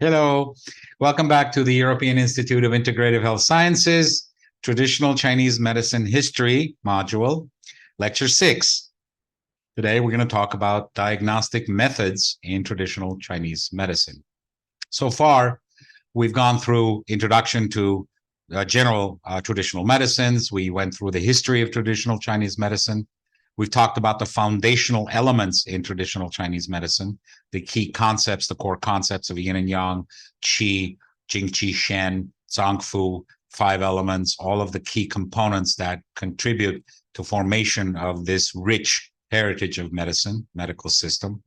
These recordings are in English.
Hello, welcome back to the European Institute of Integrative Health Sciences, Traditional Chinese Medicine History module, Lecture 6. Today, we're going to talk about diagnostic methods in traditional Chinese medicine. So far, we've gone through introduction to general traditional medicines. We went through the history of traditional Chinese medicine. We've talked about the foundational elements in traditional Chinese medicine, the key concepts, the core concepts of yin and yang, qi, jing qi shen, zang fu, 5 elements, all of the key components that contribute to formation of this rich heritage of medicine, medical system.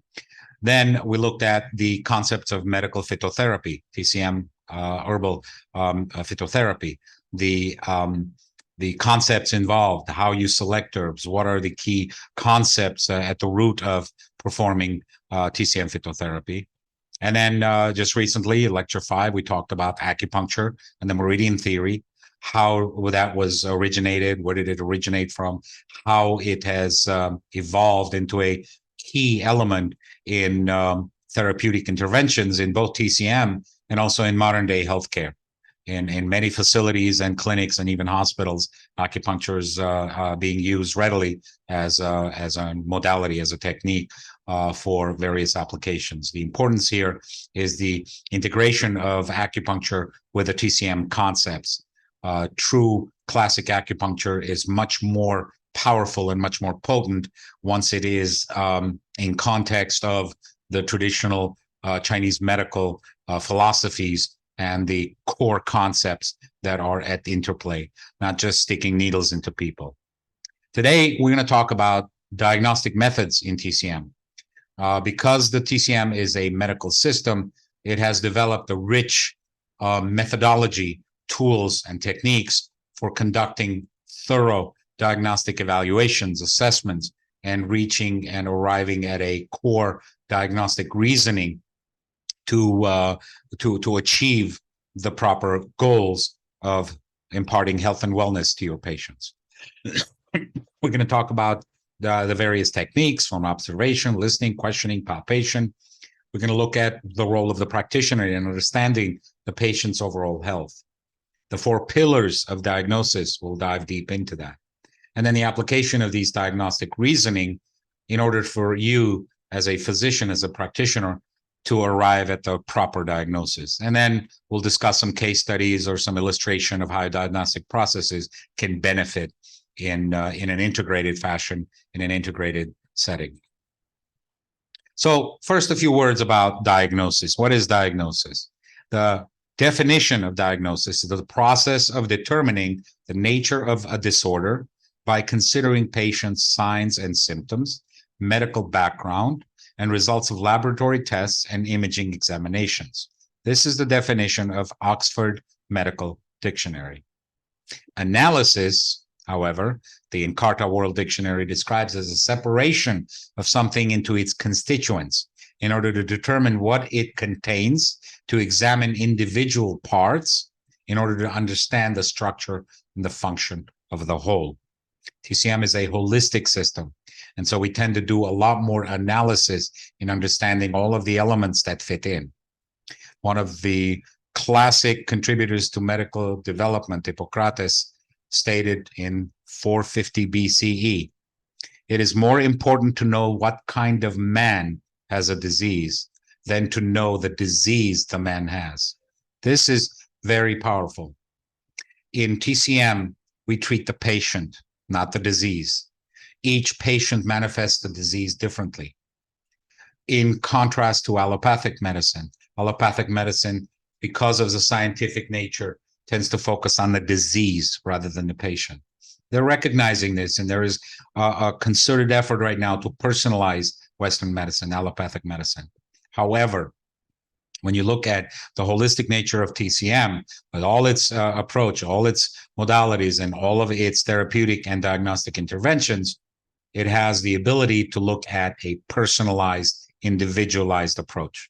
Then we looked at the concepts of medical phytotherapy, TCM, herbal phytotherapy, the concepts involved, how you select herbs, what are the key concepts at the root of performing TCM phytotherapy. And then just recently, Lecture 5, we talked about acupuncture and the meridian theory, how that was originated, where did it originate from, how it has evolved into a key element in therapeutic interventions in both TCM and also in modern day healthcare. In many facilities and clinics and even hospitals, acupuncture is being used readily as a modality, as a technique for various applications. The importance here is the integration of acupuncture with the TCM concepts. True classic acupuncture is much more powerful and much more potent once it is in context of the traditional Chinese medical philosophies and the core concepts that are at interplay, not just sticking needles into people. Today, we're going to talk about diagnostic methods in TCM. Because the TCM is a medical system, it has developed a rich methodology, tools, and techniques for conducting thorough diagnostic evaluations, assessments, and reaching and arriving at a core diagnostic reasoning to achieve the proper goals of imparting health and wellness to your patients. We're going to talk about the various techniques from observation, listening, questioning, palpation. We're going to look at the role of the practitioner in understanding the patient's overall health. The 4 pillars of diagnosis, we'll dive deep into that. And then the application of these diagnostic reasoning in order for you as a physician, as a practitioner, to arrive at the proper diagnosis. And then we'll discuss some case studies or some illustration of how diagnostic processes can benefit in an integrated fashion, in an integrated setting. So first, a few words about diagnosis. What is diagnosis? The definition of diagnosis is the process of determining the nature of a disorder by considering patients' signs and symptoms, medical background, and results of laboratory tests and imaging examinations. This is the definition of Oxford Medical Dictionary. Analysis, however, the Encarta World Dictionary describes as a separation of something into its constituents in order to determine what it contains, to examine individual parts in order to understand the structure and the function of the whole. TCM is a holistic system. And so we tend to do a lot more analysis in understanding all of the elements that fit in. One of the classic contributors to medical development, Hippocrates, stated in 450 BCE, it is more important to know what kind of man has a disease than to know the disease the man has. This is very powerful. In TCM, we treat the patient, not the disease. Each patient manifests the disease differently. In contrast to allopathic medicine, because of the scientific nature, tends to focus on the disease rather than the patient. They're recognizing this, and there is a concerted effort right now to personalize Western medicine, allopathic medicine. However, when you look at the holistic nature of TCM, with all its approach, all its modalities, and all of its therapeutic and diagnostic interventions, it has the ability to look at a personalized, individualized approach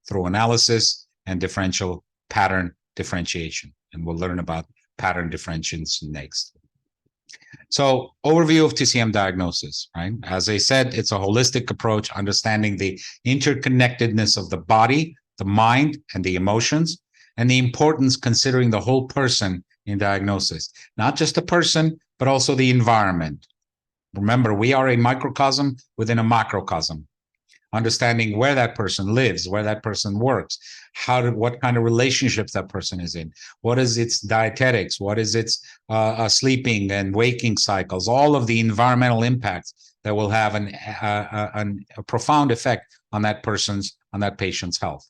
through analysis and differential pattern differentiation. And we'll learn about pattern differentiation next. So overview of TCM diagnosis, right? As I said, it's a holistic approach, understanding the interconnectedness of the body, the mind and the emotions, and the importance considering the whole person in diagnosis, not just the person, but also the environment. Remember, we are a microcosm within a macrocosm. Understanding where that person lives, where that person works, what kind of relationships that person is in, what is its dietetics, what is its sleeping and waking cycles, all of the environmental impacts that will have a profound effect on that patient's health.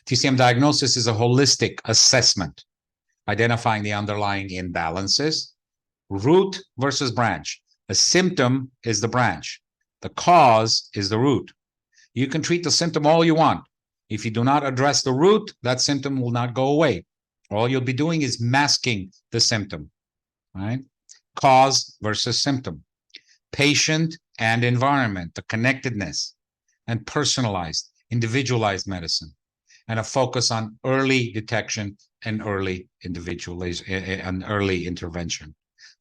TCM diagnosis is a holistic assessment, identifying the underlying imbalances, root versus branch. The symptom is the branch. The cause is the root. You can treat the symptom all you want. If you do not address the root, that symptom will not go away. All you'll be doing is masking the symptom, right? Cause versus symptom. Patient and environment, the connectedness, and personalized, individualized medicine, and a focus on early detection and early intervention.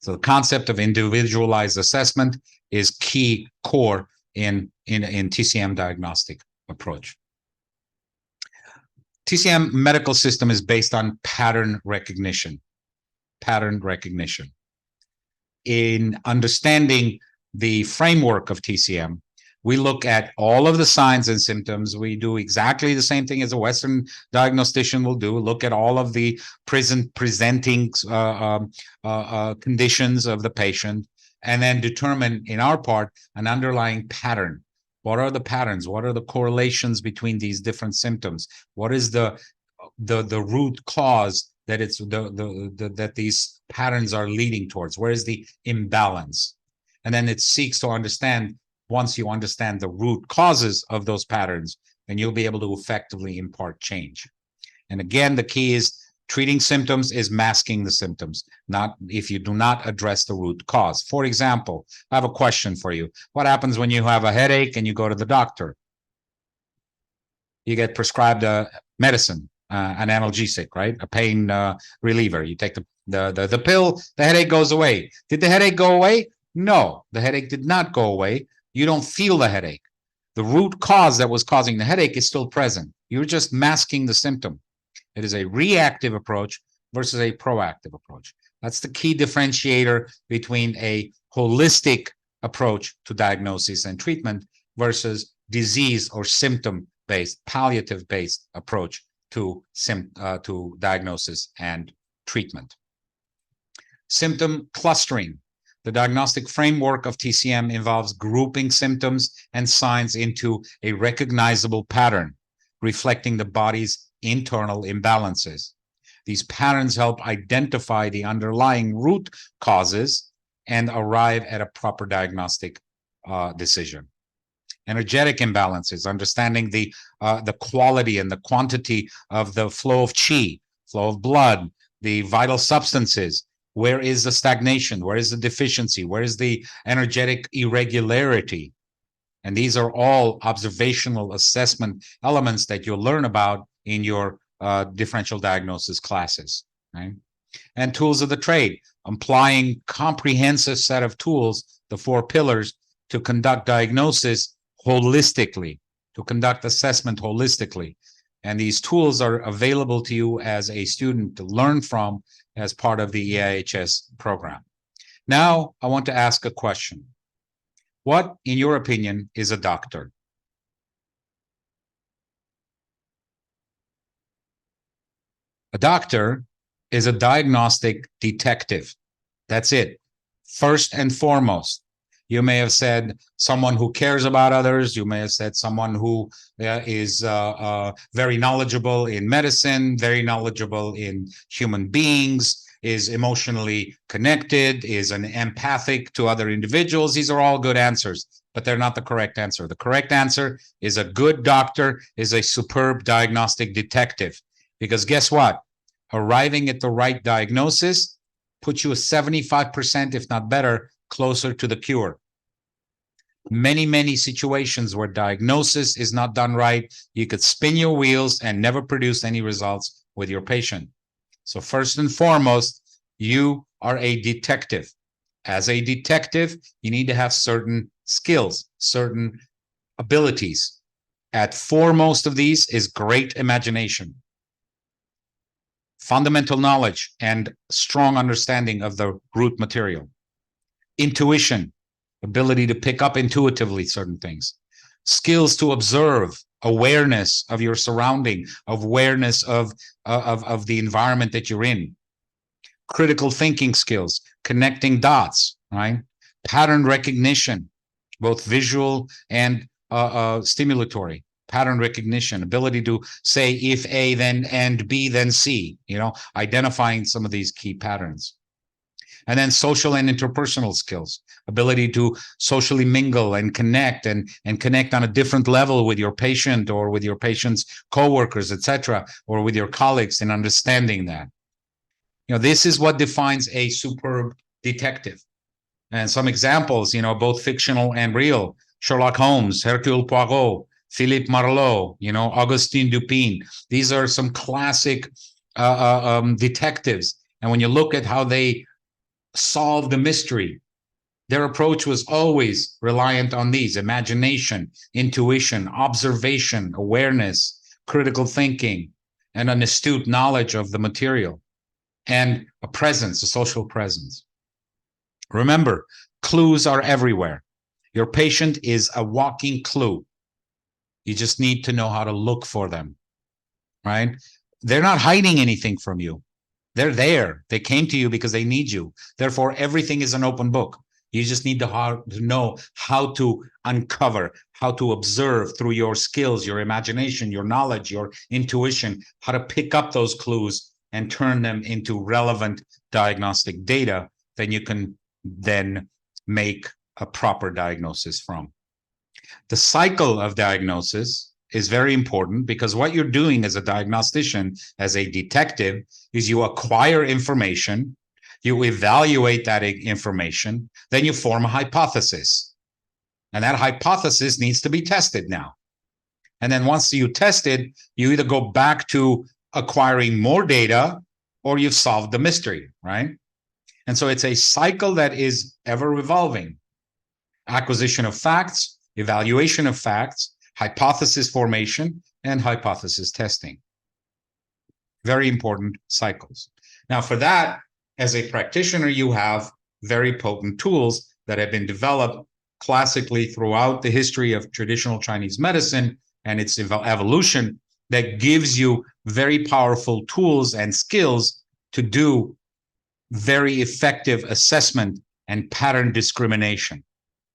So the concept of individualized assessment is key core in TCM diagnostic approach. TCM medical system is based on pattern recognition. Pattern recognition. In understanding the framework of TCM, we look at all of the signs and symptoms. We do exactly the same thing as a Western diagnostician will do. Look at all of the presenting conditions of the patient, and then determine, in our part, an underlying pattern. What are the patterns? What are the correlations between these different symptoms? What is the root cause that that these patterns are leading towards? Where is the imbalance? And then it seeks to understand. Once you understand the root causes of those patterns, then you'll be able to effectively impart change. And again, the key is treating symptoms is masking the symptoms, not if you do not address the root cause. For example, I have a question for you. What happens when you have a headache and you go to the doctor? You get prescribed a medicine, an analgesic, right? A pain reliever. You take the pill, the headache goes away. Did the headache go away? No, the headache did not go away. You don't feel the headache. The root cause that was causing the headache is still present. You're just masking the symptom. It is a reactive approach versus a proactive approach. That's the key differentiator between a holistic approach to diagnosis and treatment versus disease or symptom-based, palliative-based approach to diagnosis and treatment. Symptom clustering. The diagnostic framework of TCM involves grouping symptoms and signs into a recognizable pattern, reflecting the body's internal imbalances. These patterns help identify the underlying root causes and arrive at a proper diagnostic decision. Energetic imbalances, understanding the quality and the quantity of the flow of qi, flow of blood, the vital substances. Where is the stagnation? Where is the deficiency? Where is the energetic irregularity? And these are all observational assessment elements that you'll learn about in your differential diagnosis classes. Right? And tools of the trade, applying comprehensive set of tools, the 4 pillars, to conduct diagnosis holistically, to conduct assessment holistically. And these tools are available to you as a student to learn from as part of the EIHS program. Now, I want to ask a question. What, in your opinion, is a doctor? A doctor is a diagnostic detective. That's it. First and foremost. You may have said someone who cares about others. You may have said someone who is very knowledgeable in medicine, very knowledgeable in human beings, is emotionally connected, is an empathic to other individuals. These are all good answers, but they're not the correct answer. The correct answer is a good doctor is a superb diagnostic detective. Because guess what? Arriving at the right diagnosis puts you 75%, if not better, closer to the cure. Many, many situations where diagnosis is not done right, you could spin your wheels and never produce any results with your patient. So first and foremost, you are a detective. As a detective, you need to have certain skills, certain abilities. At foremost of these is great imagination, fundamental knowledge, and strong understanding of the root material. Intuition, ability to pick up intuitively certain things. Skills to observe, awareness of your surrounding, awareness of the environment that you're in. Critical thinking skills, connecting dots, right? Pattern recognition, both visual and stimulatory. Pattern recognition, ability to say if A, then and B, then C, identifying some of these key patterns. And then social and interpersonal skills, ability to socially mingle and connect and connect on a different level with your patient or with your patient's coworkers, etc., or with your colleagues, and understanding that. This is what defines a superb detective. And some examples, both fictional and real: Sherlock Holmes, Hercule Poirot, Philippe Marlowe, Augustin Dupin. These are some classic detectives. And when you look at how they solve the mystery, their approach was always reliant on these: imagination, intuition, observation, awareness, critical thinking, and an astute knowledge of the material, and a presence, a social presence. Remember, clues are everywhere. Your patient is a walking clue. You just need to know how to look for them, right? They're not hiding anything from you. They're there. They came to you because they need you. Therefore, everything is an open book. You just need to know how to uncover, how to observe through your skills, your imagination, your knowledge, your intuition, how to pick up those clues and turn them into relevant diagnostic data. Then you can then make a proper diagnosis from. The cycle of diagnosis is very important, because what you're doing as a diagnostician, as a detective, is you acquire information, you evaluate that information, then you form a hypothesis. And that hypothesis needs to be tested now. And then once you test it, you either go back to acquiring more data or you've solved the mystery, right? And so it's a cycle that is ever evolving. Acquisition of facts, evaluation of facts, hypothesis formation, and hypothesis testing. Very important cycles. Now, for that, as a practitioner, you have very potent tools that have been developed classically throughout the history of traditional Chinese medicine and its evolution, that gives you very powerful tools and skills to do very effective assessment and pattern discrimination,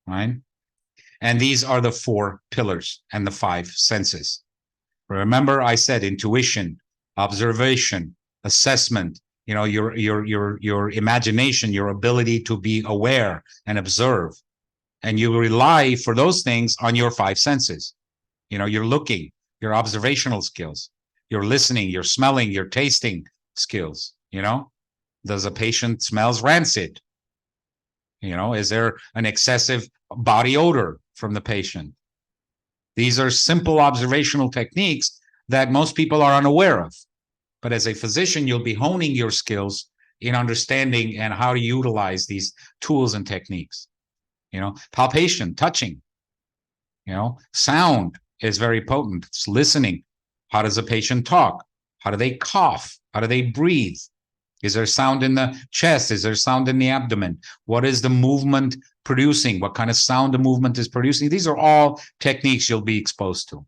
right? And these are the 4 pillars and the 5 senses. Remember, I said intuition, observation, assessment, your imagination, your ability to be aware and observe. And you rely for those things on your 5 senses. You're looking, your observational skills, your listening, your smelling, your tasting skills. Does a patient smells rancid? Is there an excessive body odor from the patient? These are simple observational techniques that most people are unaware of. But as a physician, you'll be honing your skills in understanding and how to utilize these tools and techniques. Palpation, touching, sound is very potent. It's listening. How does a patient talk? How do they cough? How do they breathe? Is there sound in the chest? Is there sound in the abdomen? What is the movement producing? What kind of sound the movement is producing? These are all techniques you'll be exposed to.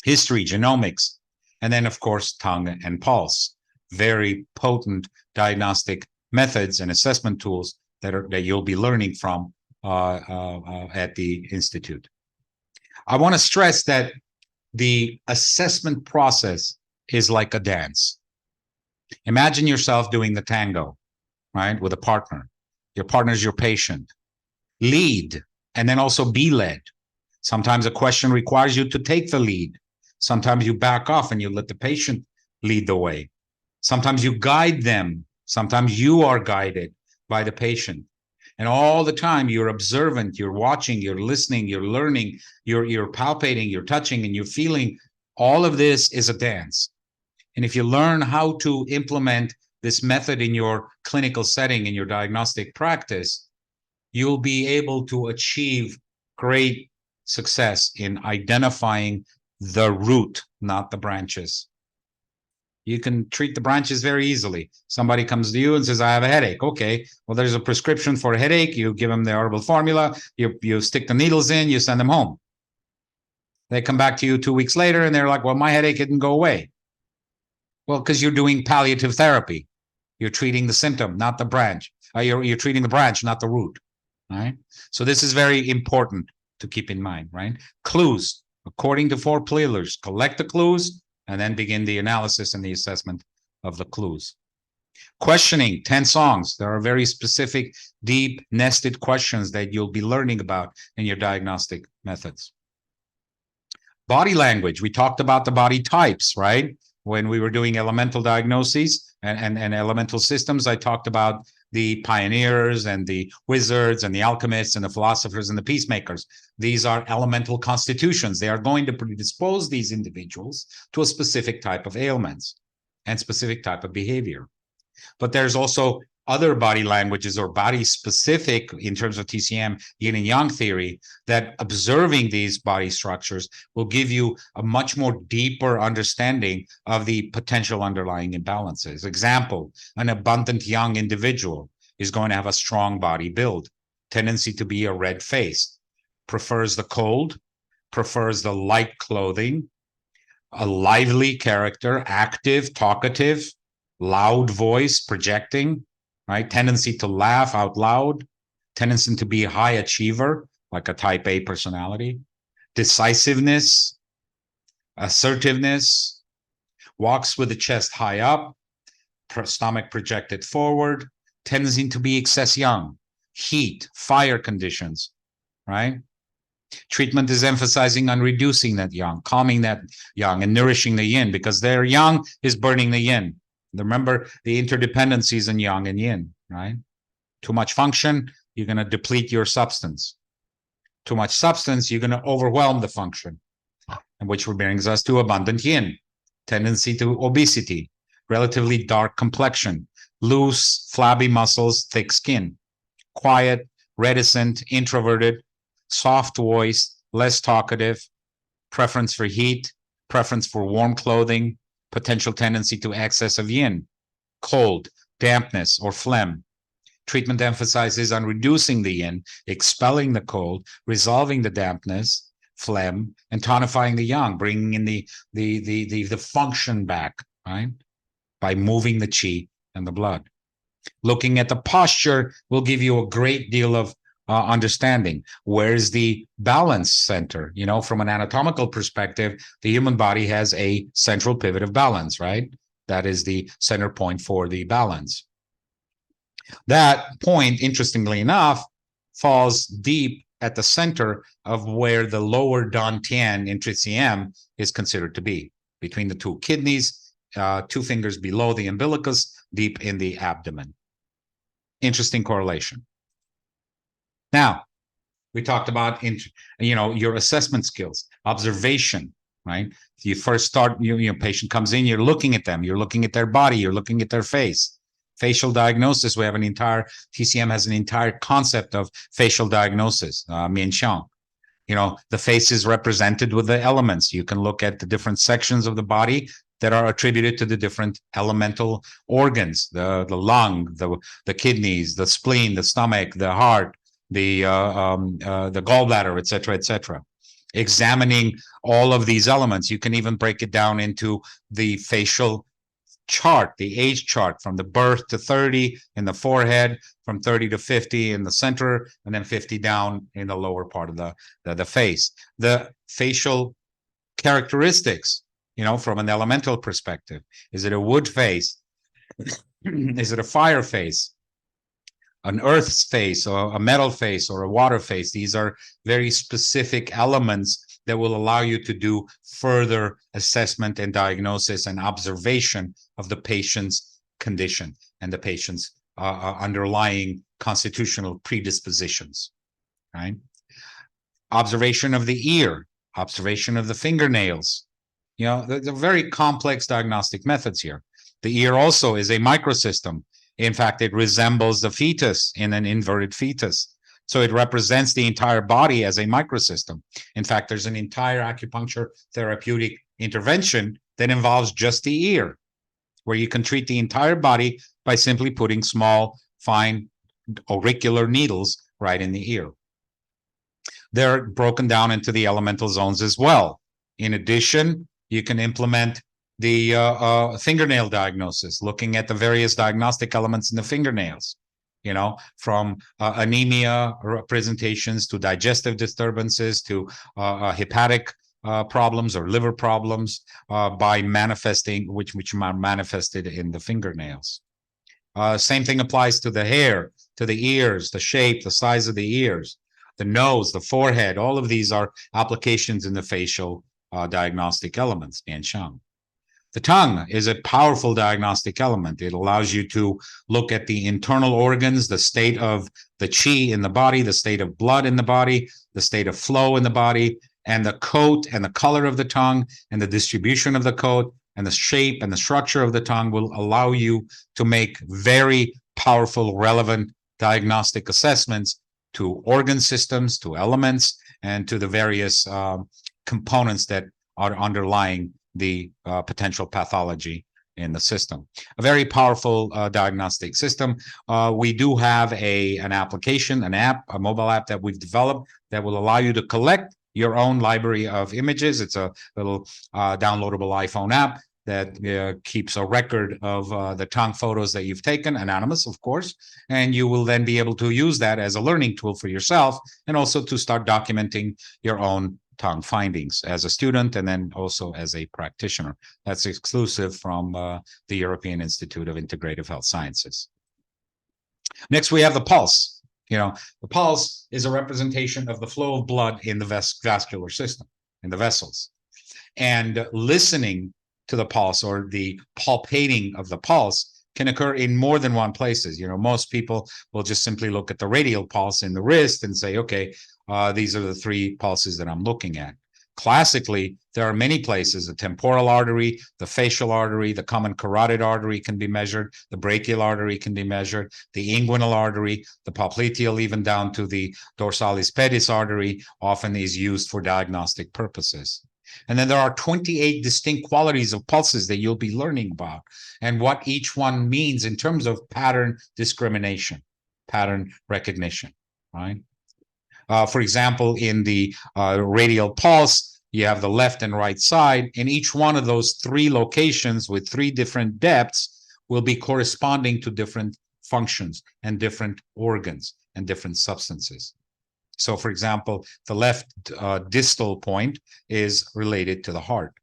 History, genomics, and then, of course, tongue and pulse. Very potent diagnostic methods and assessment tools that you'll be learning from at the Institute. I want to stress that the assessment process is like a dance. Imagine yourself doing the tango, right, with a partner. Your partner is your patient. Lead, and then also be led. Sometimes a question requires you to take the lead. Sometimes you back off and you let the patient lead the way. Sometimes you guide them. Sometimes you are guided by the patient. And all the time you're observant, you're watching, you're listening, you're learning, you're palpating, you're touching, and you're feeling. All of this is a dance. And if you learn how to implement this method in your clinical setting, in your diagnostic practice, you'll be able to achieve great success in identifying the root, not the branches. You can treat the branches very easily. Somebody comes to you and says, I have a headache. Okay, well, there's a prescription for a headache. You give them the herbal formula. You stick the needles in, you send them home. They come back to you 2 weeks later and they're like, well, my headache didn't go away. Well, because you're doing palliative therapy. You're treating the symptom, not the branch. You're treating the branch, not the root. All right. So this is very important to keep in mind, right? Clues, according to 4 pillars, collect the clues and then begin the analysis and the assessment of the clues. Questioning, 10 songs. There are very specific, deep, nested questions that you'll be learning about in your diagnostic methods. Body language. We talked about the body types, right? When we were doing elemental diagnoses and elemental systems, I talked about the pioneers and the wizards and the alchemists and the philosophers and the peacemakers. These are elemental constitutions. They are going to predispose these individuals to a specific type of ailments and specific type of behavior. But there's also other body languages or body specific in terms of TCM yin and yang theory that observing these body structures will give you a much more deeper understanding of the potential underlying imbalances. Example, an abundant yang individual is going to have a strong body build, tendency to be a red face, prefers the cold, prefers the light clothing, a lively character, active, talkative, loud voice, projecting, right? Tendency to laugh out loud, tendency to be a high achiever, like a type A personality, decisiveness, assertiveness, walks with the chest high up, stomach projected forward, tendency to be excess yang, heat, fire conditions, right? Treatment is emphasizing on reducing that yang, calming that yang, and nourishing the yin, because their yang is burning the yin. Remember the interdependencies in yang and yin, right? Too much function, you're going to deplete your substance. Too much substance, you're going to overwhelm the function, and which brings us to abundant yin, tendency to obesity, relatively dark complexion, loose, flabby muscles, thick skin, quiet, reticent, introverted, soft voice, less talkative, preference for heat, preference for warm clothing, potential tendency to excess of yin, cold, dampness, or phlegm. Treatment emphasizes on reducing the yin, expelling the cold, resolving the dampness, phlegm, and tonifying the yang, bringing in the function back, right? By moving the qi and the blood. Looking at the posture will give you a great deal of understanding. Where's the balance center? You know, from an anatomical perspective, the human body has a central pivot of balance, right? That is the center point for the balance. That point, interestingly enough, falls deep at the center of where the lower dantian in TCM is considered to be, between the 2 kidneys, 2 fingers below the umbilicus, deep in the abdomen. Interesting correlation. Now, we talked about, your assessment skills, observation, right? You first start, patient comes in, you're looking at them, you're looking at their body, you're looking at their face. Facial diagnosis, we have TCM has an entire concept of facial diagnosis, Mianxiang. The face is represented with the elements. You can look at the different sections of the body that are attributed to the different elemental organs, the lung, the kidneys, the spleen, the stomach, the heart, the gallbladder, et cetera. Examining all of these elements, you can even break it down into the facial chart, the age chart, from the birth to 30 in the forehead, from 30 to 50 in the center, and then 50 down in the lower part of the face. The facial characteristics, from an elemental perspective. Is it a wood face? Is it a fire face? An earth face, or a metal face, or a water face? These are very specific elements that will allow you to do further assessment and diagnosis and observation of the patient's condition and the patient's underlying constitutional predispositions, right? Observation of the ear, observation of the fingernails. They're very complex diagnostic methods here. The ear also is a microsystem. In fact, it resembles the fetus in an inverted fetus. So it represents the entire body as a microsystem. In fact, there's an entire acupuncture therapeutic intervention that involves just the ear, where you can treat the entire body by simply putting small, fine auricular needles right in the ear. They're broken down into the elemental zones as well. In addition, you can implement the fingernail diagnosis, looking at the various diagnostic elements in the fingernails, from anemia presentations to digestive disturbances to hepatic problems or liver problems by manifesting, which are manifested in the fingernails. Same thing applies to the hair, to the ears, the shape, the size of the ears, the nose, the forehead. All of these are applications in the facial diagnostic elements, Bianxiang. The tongue is a powerful diagnostic element. It allows you to look at the internal organs, the state of the qi in the body, the state of blood in the body, the state of flow in the body, and the coat and the color of the tongue and the distribution of the coat and the shape and the structure of the tongue will allow you to make very powerful, relevant diagnostic assessments to organ systems, to elements, and to the various components that are underlying the potential pathology in the system. A very powerful diagnostic system. We do have an application, an app, a mobile app that we've developed that will allow you to collect your own library of images. It's a little downloadable iPhone app that keeps a record of the tongue photos that you've taken, anonymous, of course, and you will then be able to use that as a learning tool for yourself and also to start documenting your own tongue findings as a student and then also as a practitioner. That's exclusive from the European Institute of Integrative Health Sciences. Next, we have the pulse. The pulse is a representation of the flow of blood in the vascular system, in the vessels. And listening to the pulse or the palpating of the pulse can occur in more than one places. Most people will just simply look at the radial pulse in the wrist and say, okay, these are the 3 pulses that I'm looking at. Classically, there are many places. The temporal artery, the facial artery, the common carotid artery can be measured. The brachial artery can be measured. The inguinal artery, the popliteal, even down to the dorsalis pedis artery, often is used for diagnostic purposes. And then there are 28 distinct qualities of pulses that you'll be learning about and what each one means in terms of pattern discrimination, pattern recognition, right? For example, in the radial pulse, you have the left and right side, and each one of those 3 locations with 3 different depths will be corresponding to different functions and different organs and different substances. So, for example, the left distal point is related to the heart.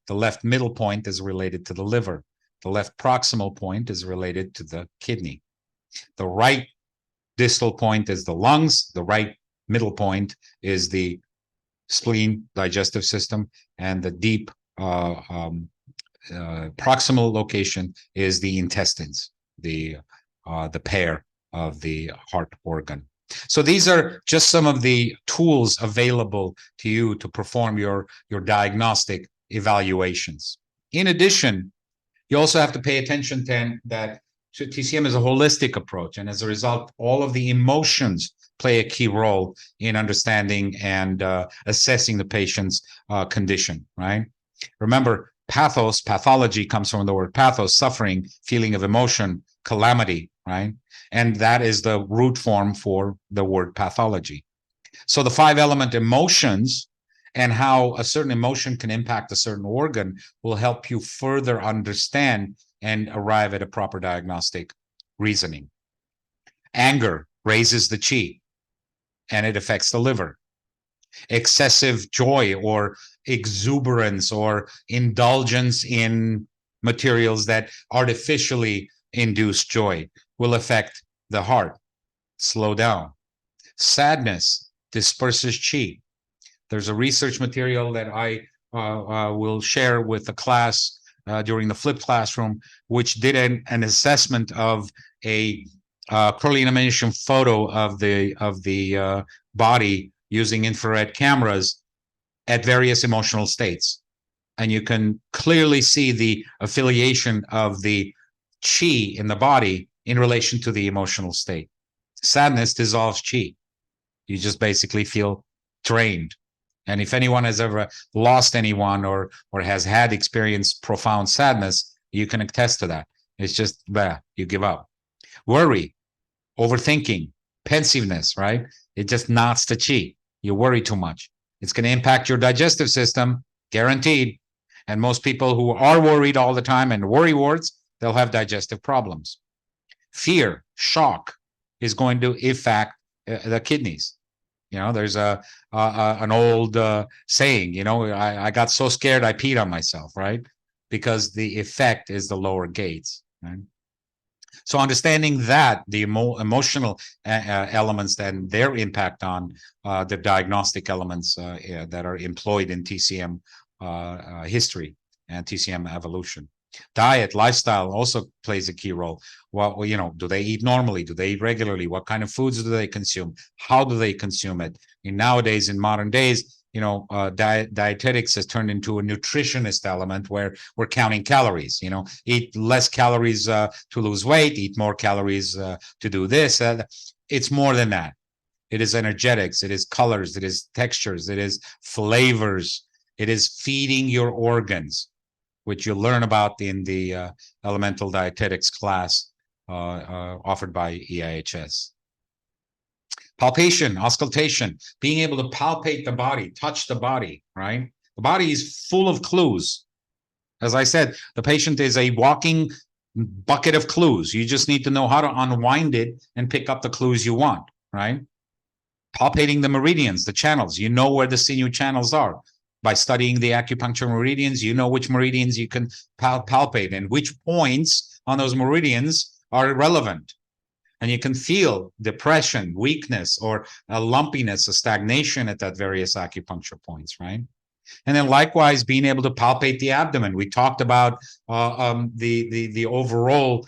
The left middle point is related to the liver. The left proximal point is related to the kidney. The right distal point is the lungs. The right middle point is the spleen, digestive system, and the deep proximal location is the intestines, the pair of the heart organ. So these are just some of the tools available to you to perform your diagnostic evaluations. In addition, you also have to pay attention to that TCM is a holistic approach, and as a result, all of the emotions play a key role in understanding and assessing the patient's condition, right? Remember, pathology comes from the word pathos, suffering, feeling of emotion, calamity, right? And that is the root form for the word pathology. So the 5-element emotions and how a certain emotion can impact a certain organ will help you further understand and arrive at a proper diagnostic reasoning. Anger raises the qi, and it affects the liver. Excessive joy or exuberance or indulgence in materials that artificially induce joy will affect the heart. Slow down. Sadness disperses qi. There's a research material that I will share with the class during the flipped classroom, which did an assessment of a Crowley emission photo of the body using infrared cameras at various emotional states. And you can clearly see the affiliation of the qi in the body in relation to the emotional state. Sadness dissolves qi. You just basically feel drained. And if anyone has ever lost anyone or has had experienced profound sadness, you can attest to that. It's just, you give up. Worry, overthinking, pensiveness, right? It just knots the chi. You worry too much. It's going to impact your digestive system, guaranteed. And most people who are worried all the time and worry warts, they'll have digestive problems. Fear, shock is going to affect the kidneys. You know, there's an old saying, you know, I got so scared I peed on myself, right? Because the effect is the lower gates, right? So understanding that, the emotional elements and their impact on the diagnostic elements that are employed in TCM history and TCM evolution. Diet, lifestyle also plays a key role. Well, you know, do they eat normally? Do they eat regularly? What kind of foods do they consume? How do they consume it? And nowadays, in modern days, you know, dietetics has turned into a nutritionist element where we're counting calories. You know, eat less calories to lose weight, eat more calories to do this. It's more than that. It is energetics, it is colors, it is textures, it is flavors, it is feeding your organs, which you'll learn about in the elemental dietetics class offered by EIHS. Palpation, auscultation, being able to palpate the body, touch the body, right? The body is full of clues. As I said, the patient is a walking bucket of clues. You just need to know how to unwind it and pick up the clues you want, right? Palpating the meridians, the channels. You know where the sinew channels are. By studying the acupuncture meridians, you know which meridians you can palpate and which points on those meridians are relevant. And you can feel depression, weakness, or a lumpiness, a stagnation at that various acupuncture points, right? And then likewise, being able to palpate the abdomen. We talked about the overall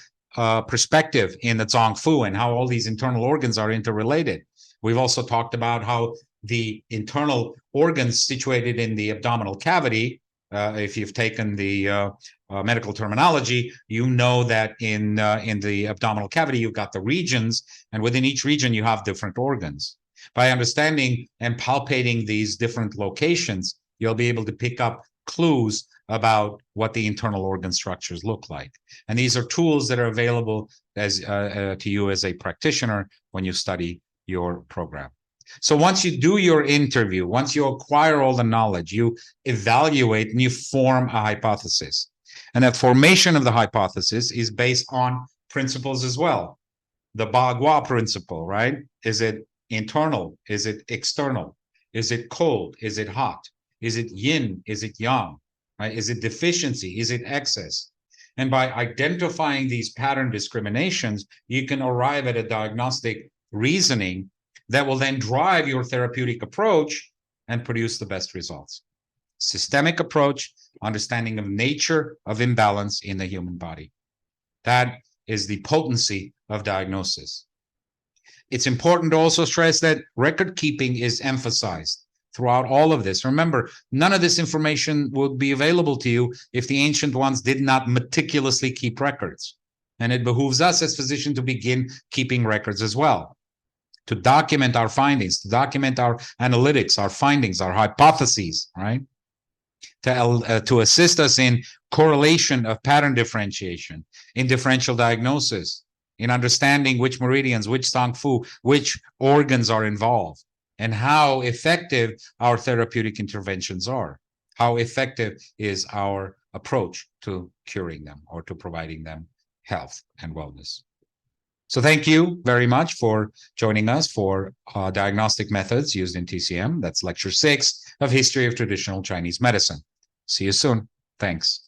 perspective in the Zong Fu and how all these internal organs are interrelated. We've also talked about how the internal organs situated in the abdominal cavity, if you've taken the medical terminology, you know that in the abdominal cavity, you've got the regions, and within each region, you have different organs. By understanding and palpating these different locations, you'll be able to pick up clues about what the internal organ structures look like. And these are tools that are available as to you as a practitioner when you study your program. So once you do your interview, once you acquire all the knowledge, you evaluate and you form a hypothesis. And that formation of the hypothesis is based on principles as well. The Bagua principle, right? Is it internal? Is it external? Is it cold? Is it hot? Is it yin? Is it yang? Right? Is it deficiency? Is it excess? And by identifying these pattern discriminations, you can arrive at a diagnostic reasoning that will then drive your therapeutic approach and produce the best results. Systemic approach, understanding of nature of imbalance in the human body. That is the potency of diagnosis. It's important to also stress that record keeping is emphasized throughout all of this. Remember, none of this information would be available to you if the ancient ones did not meticulously keep records. And it behooves us as physicians to begin keeping records as well, to document our findings, to document our analytics, our findings, our hypotheses, right? To assist us in correlation of pattern differentiation, in differential diagnosis, in understanding which meridians, which Zong Fu, which organs are involved, and how effective our therapeutic interventions are. How effective is our approach to curing them or to providing them health and wellness. So thank you very much for joining us for diagnostic methods used in TCM. That's lecture 6 of History of Traditional Chinese Medicine. See you soon. Thanks.